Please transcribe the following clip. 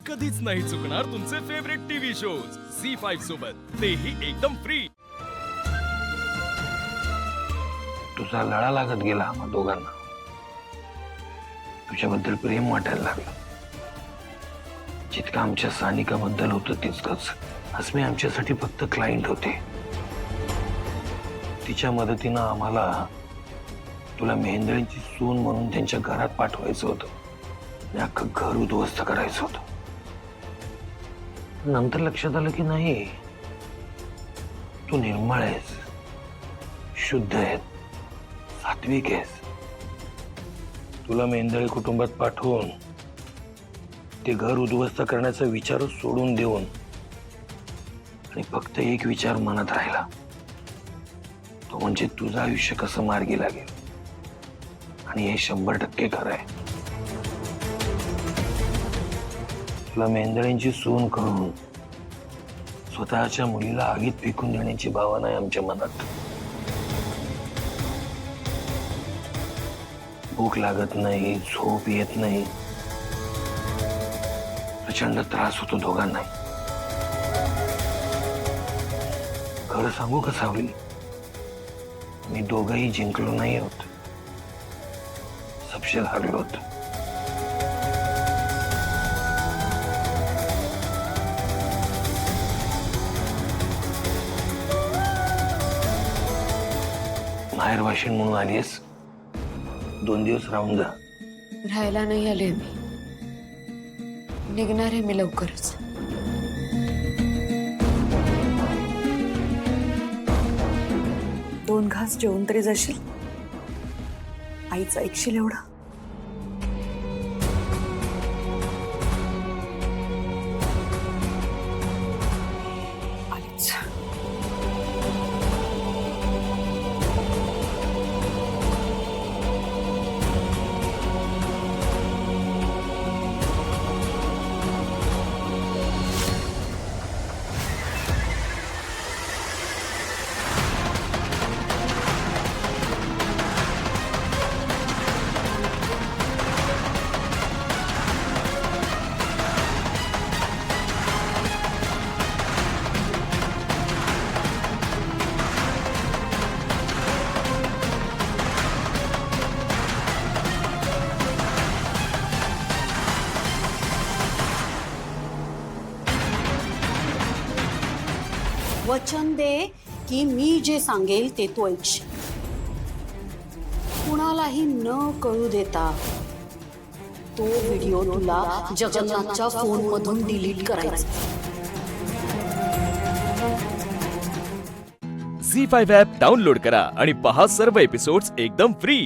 कधीच नाही चुकणार तुमचे फेवरेट टीव्ही शोज झी5 सोबत, तेही एकदम फ्री। तुझा लळा लागत गेला आम्हा दोघांना। तुझ्याबद्दल प्रेम वाटायला लागलं। जितकं आमच्या सानिकाबद्दल होतं तितकंच अस्मी आमच्यासाठी फक्त क्लायंट होते। तिच्या मदतीनं आम्हाला तुला मेहेंदळींची सून म्हणून त्यांच्या घरात पाठवायचं होतं आणि अख्खं घर उद्ध्वस्त करायचं होतं। नंतर लक्षात आलं की नाही, तू निर्मळ आहेस, शुद्ध आहेस, सात्विक आहेस। तुला मेहेंदळी कुटुंबात पाठवून ते घर उद्ध्वस्त करण्याचा विचार सोडून देऊन आणि फक्त एक विचार मनात राहिला, तो म्हणजे तुझं आयुष्य कसं मार्गी लागेल। आणि हे 100% खरं आहे। तुला मेहेंदळींची सून करून स्वतःच्या मुलीला आगीत फेकून देण्याची भावना आहे आमच्या मनात। भूक लागत नाही, झोप येत नाही, प्रचंड त्रास होतो दोघांनाही। खरं सांगू का सावली, मी दोघंही जिंकलो नाही आहोत, सपशेल हरलो होतो। माहेर वाशिन म्हणून आलीस, 2 दिवस राहून जा। राहायला नाही आले मी, निघणार आहे मी लवकरच। दोन घास जेवून तरी जाशील, आईचं ऐकशील एवढं? आलीच। वचन दे की मी जे सांगेल ते तू ऐकशील, कुणालाही न कळू देता तो व्हिडिओ तुला जगन्नाथच्या फोन मधून डिलीट करायचा। झी5 ॲप डाउनलोड करा आणि पहा सर्व एपिसोड्स एकदम फ्री।